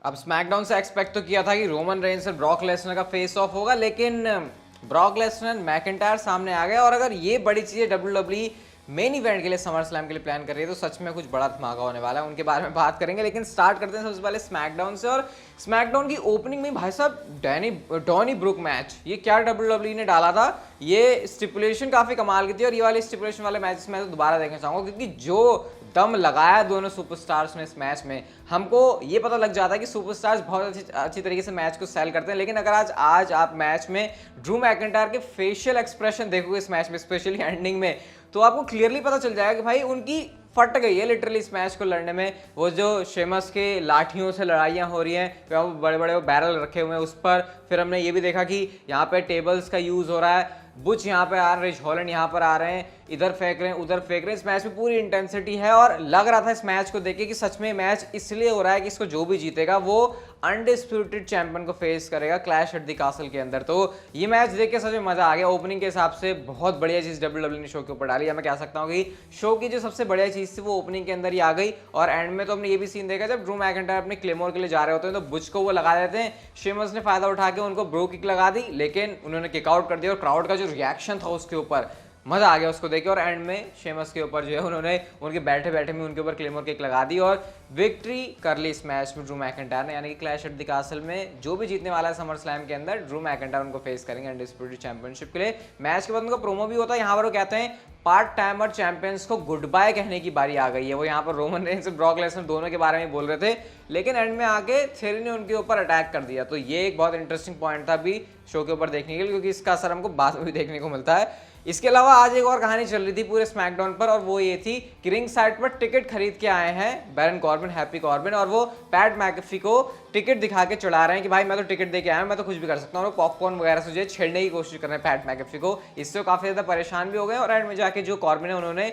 अब स्मैकडाउन से एक्सपेक्ट तो किया था कि रोमन रेंस और ब्रॉक लेसनर का फेस ऑफ होगा, लेकिन ब्रॉक लेसनर मैकिंटायर सामने आ गया। और अगर ये बड़ी चीज़ें डब्ल्यूडब्ल्यूई मेन इवेंट के लिए, समर स्लैम के लिए प्लान कर रही है, तो सच में कुछ बड़ा धमाका होने वाला है। उनके बारे में बात करेंगे, लेकिन स्टार्ट करते हैं सबसे पहले स्मैकडाउन से। और स्मैकडाउन की ओपनिंग में भाई साहब डॉनी ब्रुक मैच, ये क्या डब्ल्यूडब्ल्यूई ने डाला था। ये स्टिपुलेशन काफ़ी कमाल की थी, और ये वाली स्टिपुलेशन वाले मैचेस मैं तो दोबारा देखना चाहूँगा, क्योंकि जो दम लगाया दोनों सुपरस्टार्स ने इस मैच में, हमको ये पता लग जाता है कि सुपरस्टार्स बहुत अच्छी तरीके से मैच को सेल करते हैं। लेकिन अगर आज आप मैच में ड्रू मैकिंटायर के फेशियल एक्सप्रेशन देखोगे इस मैच में, स्पेशली एंडिंग में, तो आपको क्लियरली पता चल जाएगा कि भाई उनकी फट गई है लिटरली इस मैच को लड़ने में। वो जो शेमस के लाठियों से लड़ाइयाँ हो रही हैं, बड़े बड़े बैरल रखे हुए हैं उस पर, फिर हमने ये भी देखा कि यहाँ पे टेबल्स का यूज़ हो रहा है, बुच यहाँ पे आ रहे हैं, रिच हॉलैंड यहाँ पर आ रहे हैं, इधर फेंक रहे हैं, उधर फेंक रहे हैं। इस मैच में पूरी इंटेंसिटी है, और लग रहा था इस मैच को देख के कि सच में मैच इसलिए हो रहा है कि इसको जो भी जीतेगा वो अनडिस्प्यूटेड चैंपियन को फेस करेगा क्लैश एट द कासल के अंदर। तो ये मैच देख के सच में मजा आ गया। ओपनिंग के हिसाब से बहुत बढ़िया चीज़ डब्ल्यूडब्ल्यूई ने शो के ऊपर डाली। मैं कह सकता हूँ कि शो की जो सबसे बढ़िया चीज़ थी वो ओपनिंग के अंदर ही आ गई। और एंड में तो हमने ये भी सीन देखा, जब ड्रू मैकिंटायर अपने क्लेमोर के लिए जा रहे होते हैं तो बुच को वो लगा देते हैं, शेमस ने फायदा उठा के उनको ब्रो किक लगा दी, लेकिन उन्होंने किक आउट कर दिया। और क्राउड का जो रिएक्शन था उसके ऊपर, मजा आ गया उसको देखे। और एंड में शेमस के ऊपर जो है उन्होंने उनके बैठे बैठे में उनके ऊपर क्लेमोर किक लगा दी और विक्ट्री कर ली इस मैच में ड्रू मैकिंटायर ने। यानी कि क्लैश एट द कासल में जो भी जीतने वाला है समर स्लैम के अंदर, ड्रू मैकिंटायर उनको फेस करेंगे अनडिस्प्यूटेड चैंपियनशिप के लिए। मैच के बाद उनका प्रोमो भी होता है, यहाँ पर वो कहते हैं पार्ट टाइमर चैंपियंस को गुड बाय कहने की बारी आ गई है। वो यहाँ पर रोमन रेंस और ब्रॉक लेसनर दोनों के बारे में बोल रहे थे, लेकिन एंड में आके थ्योरी ने उनके ऊपर अटैक कर दिया। तो ये एक बहुत इंटरेस्टिंग पॉइंट था अभी शो के ऊपर देखने के लिए, क्योंकि इसका असर हमको बाद में भी देखने को मिलता है। इसके अलावा आज एक और कहानी चल रही थी पूरे स्मैकडाउन पर, और वो ये थी कि रिंग साइड पर टिकट खरीद के आए हैं बैरन कॉर्बिन, हैप्पी कॉर्बिन, और वो पैट मैकेफी को टिकट दिखा के चढ़ा रहे हैं कि भाई मैं तो टिकट दे के आया हूं, मैं तो कुछ भी कर सकता हूँ। पॉपकॉर्न वगैरह से जो है छेड़ने की कोशिश कर रहे हैं पैट मैकेफी को। इससे काफी ज्यादा परेशान भी हो गए, और एंड में जाके जो कॉर्बिन है उन्होंने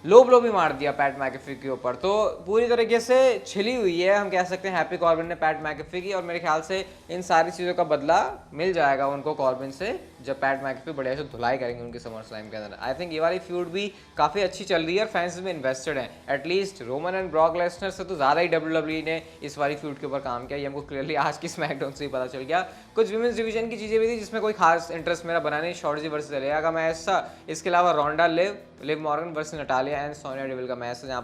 लो ब्लो भी मार दिया पैट मैकेफी के ऊपर। तो पूरी तरीके से छिली हुई है, हम कह सकते हैं हैप्पी कॉर्बिन ने पैट मैकेफी की। और मेरे ख्याल से इन सारी चीज़ों का बदला मिल जाएगा उनको कॉर्बिन से, जब पैट मैकेफी बढ़िया से धुलाई करेंगे उनके समर स्लैम के अंदर। आई थिंक ये वाली फ्यूड भी काफ़ी अच्छी चल रही है और फैंस में इन्वेस्टेड हैं। At least Roman and Brock Lesnar से तो ज़्यादा ही डब्ल्यूडब्ल्यूई ने इस वाली फ्यूड के ऊपर काम किया। ये हमको क्लियरली आज की स्मैकडाउन से ही पता चल गया। कुछ विमेंस डिवीजन की चीज़ें भी थी जिसमें कोई खास इंटरेस्ट मेरा बना नहीं। शॉर्टजी वर्सेस एलिया का मैच था, इसके अलावा Ronda Liv Morgan versus Natalya and Sonya Deville का मैच है, जहाँ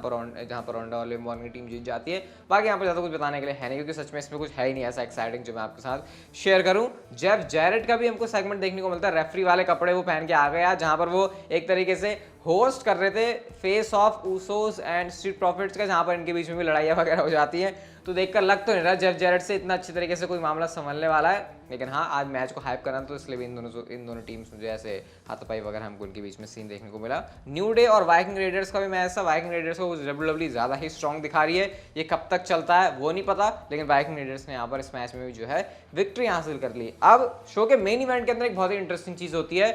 पर रोंडा और लिव मॉर्गन की टीम जीत जाती है। बाकी यहाँ पर ज़्यादा कुछ बताने के लिए है नहीं, क्योंकि सच में इसमें कुछ है ही नहीं ऐसा एक्साइटिंग जो मैं आपके साथ शेयर करूँ। जेफ जैरेट का भी हमको सेगमेंट देखने को मिलता है, रेफरी वाले कपड़े वो पहन के आ गया, जहाँ पर वो एक तरीके से होस्ट कर रहे थे face of Usos and street profits का, जहाँ पर इनके बीच में भी लड़ाइयाँ वगैरह हो जाती हैं। तो देखकर लग तो नहीं रहा जेफ जैरेट से इतना अच्छी तरीके से कोई मामला संभलने वाला है, लेकिन हाँ आज मैच को हाइप करना, तो इसलिए भी इन दोनों टीम्स में जो ऐसे हाथापाई वगैरह हमको उनके बीच में सीन देखने को मिला। न्यू डे और वाइकिंग रेडर्स का भी मैच था। वाइकिंग रेडर्स को डब्ल्यूडब्ल्यूई ज़्यादा ही स्ट्रॉन्ग दिखा रही है, ये कब तक चलता है वो नहीं पता, लेकिन वाइकिंग रेडर्स ने यहाँ पर इस मैच में भी जो है विक्ट्री हासिल कर ली। अब शो के मेन इवेंट के अंदर एक बहुत ही इंटरेस्टिंग चीज़ होती है,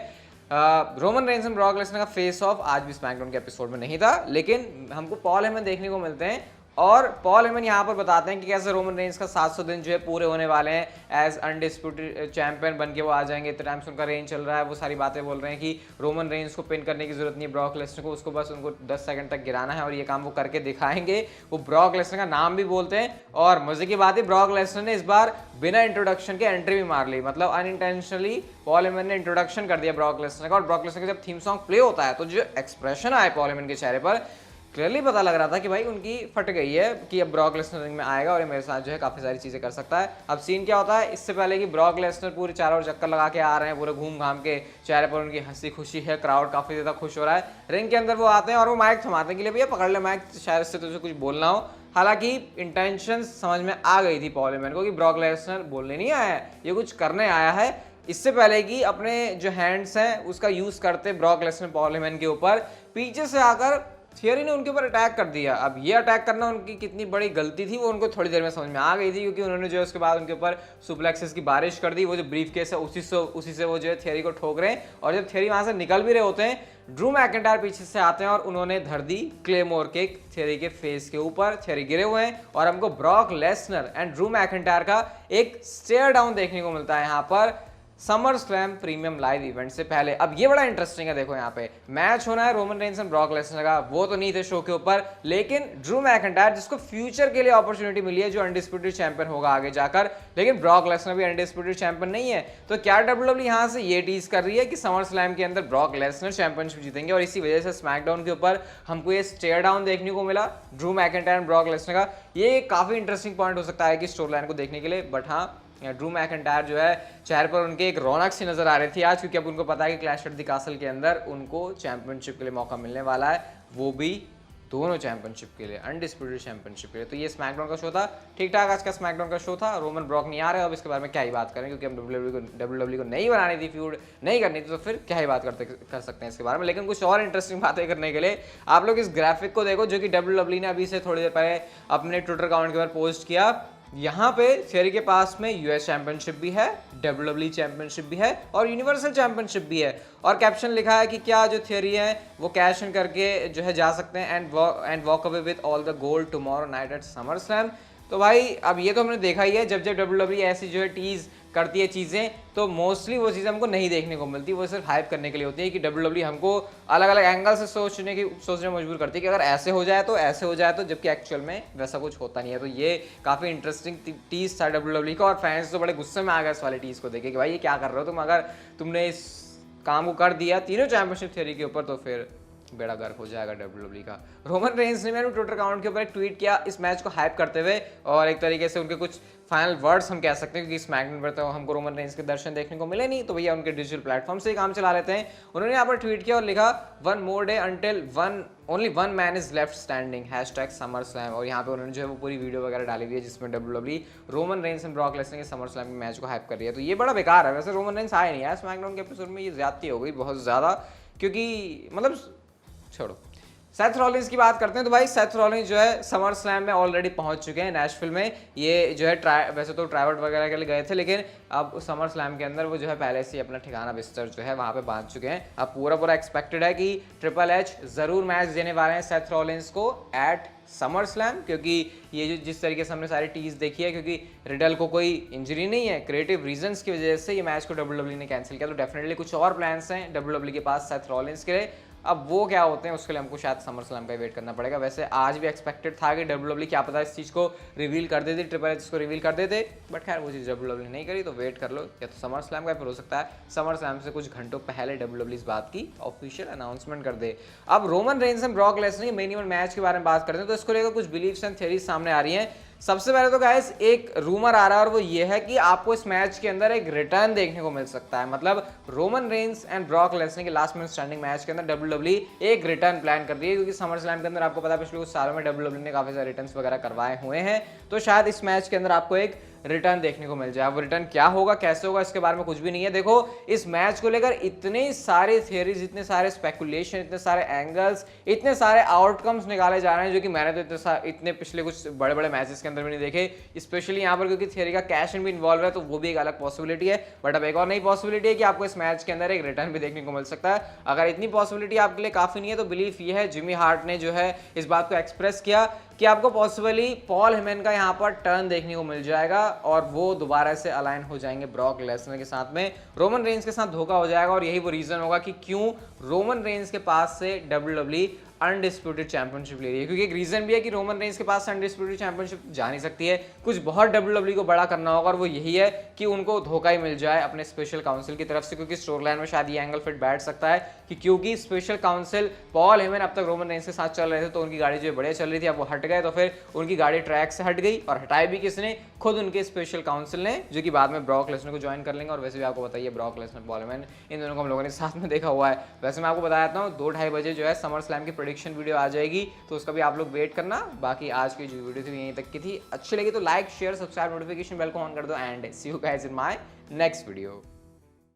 Roman Reigns and Brock Lesnar का फेस ऑफ आज भी स्मैकडाउन के एपिसोड में नहीं था, लेकिन हमको पॉल हेमन देखने को मिलते हैं। और पॉल हेमन यहाँ पर बताते हैं कि कैसे रोमन रेंस का 700 दिन जो है पूरे होने वाले हैं, एज अनडिस्प्यूटेड चैंपियन बन के वो आ जाएंगे। इतने टाइम से उनका रेंज चल रहा है, वो सारी बातें बोल रहे हैं कि रोमन रेंस को पिन करने की जरूरत नहीं है ब्रॉक लेसनर को, उसको बस उनको 10 सेकंड तक गिराना है, और ये काम वो करके दिखाएंगे। वो ब्रॉक लेसनर का नाम भी बोलते हैं, और मजे की बात है ब्रॉक लेसनर ने इस बार बिना इंट्रोडक्शन के एंट्री भी मार ली, मतलब अनइंटेंशनली पॉल हेमन ने इंट्रोडक्शन कर दिया ब्रॉक लेसनर का। और ब्रॉक लेसनर का जब थीम सॉन्ग प्ले होता है तो जो एक्सप्रेशन आए पॉल हेमन के चेहरे पर, क्लियरली पता लग रहा था कि भाई उनकी फट गई है कि अब ब्रॉक लेसनर रिंग में आएगा और ये मेरे साथ जो है काफ़ी सारी चीज़ें कर सकता है। अब सीन क्या होता है, इससे पहले कि ब्रॉक लेसनर पूरे चारों ओर चक्कर लगा के आ रहे हैं, पूरे घूम घाम के, चेहरे पर उनकी हंसी खुशी है, क्राउड काफ़ी ज़्यादा खुश हो रहा है। रिंग के अंदर वो आते हैं और वो माइक थमाते हैं कि लिए भैया पकड़ ले माइक, शायद इससे तुझे कुछ बोलना हो। हालांकि इंटेंशन समझ में आ गई थी पॉल हेमन को कि ब्रॉक लेसनर बोलने नहीं आया है, ये कुछ करने आया है। इससे पहले कि अपने जो हैंड्स हैं उसका यूज़ करते ब्रॉक लेसनर पॉल हेमन के ऊपर, पीछे से आकर थियरी ने उनके ऊपर अटैक कर दिया। अब ये अटैक करना उनकी कितनी बड़ी गलती थी वो उनको थोड़ी देर में समझ में आ गई थी, क्योंकि उन्होंने जो है उसके बाद उनके ऊपर सुप्लेक्सेस की बारिश कर दी। वो जो ब्रीफ केस है उसी से वो जो है थियरी को ठोक रहे हैं, और जब थियरी वहां से निकल भी रहे होते हैं, ड्रू मैकिंटायर पीछे से आते हैं और उन्होंने धर दी क्लेमोर किक थियरी के फेस के ऊपर। थियरी गिरे हुए हैं और हमको Brock Lesnar and Drew McIntyre का एक स्टेयर डाउन देखने को मिलता है यहाँ पर। Summer slam premium live event से पहले। अब ये बड़ा इंटरेस्टिंग है, देखो यहाँ पे मैच होना है Roman Reigns and Brock Lesnar का, वो तो नहीं थे शो के ऊपर, लेकिन ड्रू मैकिंटायर जिसको फ्यूचर के लिए अपॉर्चुनिटी मिली है, जो अनडिस्प्यूटेड चैंपियन होगा आगे जाकर, लेकिन ब्रॉक लेसनर भी अनडिस्प्यूटेड चैंपियन नहीं है। तो क्या डब्ल्यूडब्ल्यूई यहाँ से ये टीज कर रही है कि समर स्लैम के अंदर ब्रॉक लेसनर चैंपियनशिप जीतेंगे, और इसी वजह से स्मैकडाउन के ऊपर हमको ये स्टेयर डाउन देखने को मिला Drew McIntyre and Brock Lesnar का। ये काफी इंटरेस्टिंग पॉइंट हो सकता है कि स्टोरी लाइन को देखने के लिए। बट हाँ, ड्रू मैकिंटायर जो है चेहरे पर उनके एक रौनक सी नजर आ रही थी आज, क्योंकि अब उनको पता है कि क्लैश एट द कासल के अंदर उनको चैंपियनशिप के लिए मौका मिलने वाला है, वो भी दोनों चैंपियनशिप के लिए, अनडिस्प्यूटेड चैंपियनशिप के लिए। तो ये स्मैकडाउन का शो था, ठीक ठाक आज का स्मैकडाउन का शो था। रोमन ब्रॉक नहीं आ रहे, अब इसके बारे में क्या ही बात करें, क्योंकि हम डब्ल्यूडब्ल्यूई को नहीं बनानी थी, फ्यूड नहीं करनी थी, तो फिर क्या ही बात कर सकते हैं इसके बारे में। लेकिन कुछ और इंटरेस्टिंग बातें करने के लिए आप लोग इस ग्राफिक को देखो, जो कि डब्ल्यूडब्ल्यूई ने अभी से थोड़ी देर पहले अपने ट्विटर अकाउंट के ऊपर पोस्ट किया। यहाँ पे थियरी के पास में यूएस चैंपियनशिप भी है, डब्ल्यूडब्ल्यूई चैंपियनशिप भी है और यूनिवर्सल चैंपियनशिप भी है, और कैप्शन लिखा है कि क्या जो थियरी है वो कैश इन करके जो है जा सकते हैं and walk away with all the gold tomorrow night at SummerSlam. तो भाई अब ये तो हमने देखा ही है, जब जब डब्ल्यूडब्ल्यूई ऐसी जो है टीज करती है चीज़ें, तो मोस्टली वो चीज़ें हमको नहीं देखने को मिलती, वो सिर्फ हाइप करने के लिए होती है कि डब्ल्यूडब्ल्यूई हमको अलग अलग एंगल से सोचने मजबूर करती है कि अगर ऐसे हो जाए तो ऐसे हो जाए तो, जबकि एक्चुअल में वैसा कुछ होता नहीं है। तो ये काफ़ी इंटरेस्टिंग टीज था डब्ल्यूडब्ल्यूई का, और फैंस तो बड़े गुस्से में आ गए इस वाली टीज को देखे कि भाई ये क्या कर रहे हो तुम, अगर तुमने इस काम को कर दिया तीनों चैंपियनशिप थियरी के ऊपर तो फिर बेड़ा गर्क हो जाएगा डब्ल्यूडब्ल्यूई का। रोमन रेंस ने मैंने ट्विटर अकाउंट के ऊपर एक ट्वीट किया इस मैच को हाइप करते हुए, और एक तरीके से उनके कुछ फाइनल वर्ड्स हम कह सकते हैं, क्योंकि स्मैकडाउन पर तो हमको रोमन रेंस के दर्शन देखने को मिले नहीं, तो भैया उनके डिजिटल प्लेटफॉर्म से ही काम चला लेते हैं। उन्होंने यहाँ पर ट्वीट किया और लिखा one more day until only one man is left standing #summer slam, और यहाँ पे उन्होंने जो है वो पूरी वीडियो वगैरह डाली हुई है जिसमें WWE Roman Reigns and Brock Lesnar के समर स्लैम के मैच को हाइप कर रही है। तो ये बड़ा बेकार है, वैसे रोमन रेंस आए नहीं यार स्मैकडाउन के एपिसोड में, ये ज्यादती हो गई बहुत ज़्यादा, क्योंकि मतलब छोड़ो। सेथ रॉलिंस की बात करते हैं, तो भाई सेथ रॉलिंस जो है समर स्लैम में ऑलरेडी पहुंच चुके हैं नैशविल में। ये जो है वैसे तो ट्राइवर्ट वगैरह के लिए गए थे, लेकिन अब समर स्लैम के अंदर वो जो है पहले से अपना ठिकाना बिस्तर जो है वहाँ पे बांध चुके हैं। अब पूरा एक्सपेक्टेड है कि ट्रिपल एच ज़रूर मैच देने वाले हैं सेथ रॉलिंस को एट समर स्लैम, क्योंकि ये जो जिस तरीके से हमने सारी टीज देखी है, क्योंकि रिडल को कोई इंजरी नहीं है, क्रिएटिव रीजंस की वजह से ये मैच को डब्ल्यूडब्ल्यूई ने कैंसिल किया, तो डेफिनेटली कुछ और प्लान्स हैं डब्ल्यूडब्ल्यूई के पास सेथ रॉलिंस के लिए। अब वो क्या होते हैं उसके लिए हमको शायद समर स्लैम का वेट करना पड़ेगा। वैसे आज भी एक्सपेक्टेड था कि डब्ल्यूडब्ल्यूई क्या पता इस चीज़ को रिवील कर देते, ट्रिपल एच को रिवील कर देते, बट खैर वो चीज़ डब्ल्यूडब्ल्यूई नहीं करी, तो वेट कर लो, या तो समर स्लैम का, फिर हो सकता है समर स्लैम से कुछ घंटों पहले डब्ल्यूडब्ल्यूई इस बात की ऑफिशियल अनाउंसमेंट कर दे। अब Roman Reigns and Brock Lesnar के मेन इवेंट मैच के बारे में बात करते हैं, तो इसको लेकर कुछ बिलीव्स एंड थ्योरीज सामने आ रही हैं। सबसे पहले तो गाइस एक रूमर आ रहा है, और वो ये है कि आपको इस मैच के अंदर एक रिटर्न देखने को मिल सकता है। मतलब Roman Reigns and Brock Lesnar के लास्ट मैन स्टैंडिंग मैच के अंदर डब्ल्यूडब्ल्यूई एक रिटर्न प्लान कर रही है, क्योंकि समर स्लैम के अंदर आपको पता है पिछले कुछ सालों में डब्ल्यूडब्ल्यूई ने काफी सारे रिटर्न्स वगैरह करवाए हुए हैं, तो शायद इस मैच के अंदर आपको एक रिटर्न देखने को मिल जाए। वो रिटर्न क्या होगा, कैसे होगा, इसके बारे में कुछ भी नहीं है। देखो इस मैच को लेकर इतने सारे थियरीज, इतने सारे स्पेकुलेशन, इतने सारे एंगल्स, इतने सारे आउटकम्स निकाले जा रहे हैं, जो कि मैंने तो इतने पिछले कुछ बड़े बड़े मैचेस के अंदर भी नहीं देखे, स्पेशली यहाँ पर क्योंकि थियरी का कैश इन भी इन्वॉल्व है, तो वो भी एक अलग पॉसिबिलिटी है। बट अब एक और नई पॉसिबिलिटी है कि आपको इस मैच के अंदर एक रिटर्न भी देखने को मिल सकता है। अगर इतनी पॉसिबिलिटी आपके लिए काफी नहीं है, तो बिलीफ ये है, जिमी हार्ट ने जो है इस बात को एक्सप्रेस किया कि आपको पॉसिबली पॉल हेमन का यहाँ पर टर्न देखने को मिल जाएगा, और वो दोबारा से अलाइन हो जाएंगे ब्रॉक लेसनर के साथ में, रोमन रेंस के साथ धोखा हो जाएगा, और यही वो रीजन होगा कि क्यों रोमन रेंस के पास से डब्ल्यूडब्ल्यूई अनडिस्प्यूटेड चैंपियनशिप ले रही है। क्योंकि एक रीजन भी है कि रोमन रेंस के पास अनडिस्प्यूटेड चैंपियनशिप जा नहीं सकती है, कुछ बहुत डब्ल्यूडब्ल्यूई को बड़ा करना होगा, और वो यही है कि उनको धोखा ही मिल जाए अपने स्पेशल काउंसिल की तरफ से, क्योंकि स्टोरी लाइन में शायद ये एंगल फिट बैठ सकता है कि क्योंकि स्पेशल काउंसिल पॉल हेमन अब तक रोमन रेंस के साथ चल रहे थे, तो उनकी गाड़ी जो बढ़िया चल रही थी, अब वो हट गए, तो फिर उनकी गाड़ी ट्रैक से हट गई, और हटाई भी किसने, खुद उनके स्पेशल काउंसिल ने, जो कि बाद में ब्रॉक लेसनर को ज्वाइन कर लेंगे। और वैसे भी आपको बताइए ब्रॉक लेसनर, पॉल हेमन, इन दोनों को हम लोगों ने साथ में देखा हुआ है। वैसे मैं आपको बता देता हूँ 2-2:30 बजे जो है समर स्लैम की प्रेडिक्शन वीडियो आ जाएगी, तो उसका भी आप लोग वेट करना। बाकी आज की जो वीडियो थी यहीं तक की थी, अच्छी लगी तो like share subscribe notification bell को ऑन कर दो, and see you guys in my next video.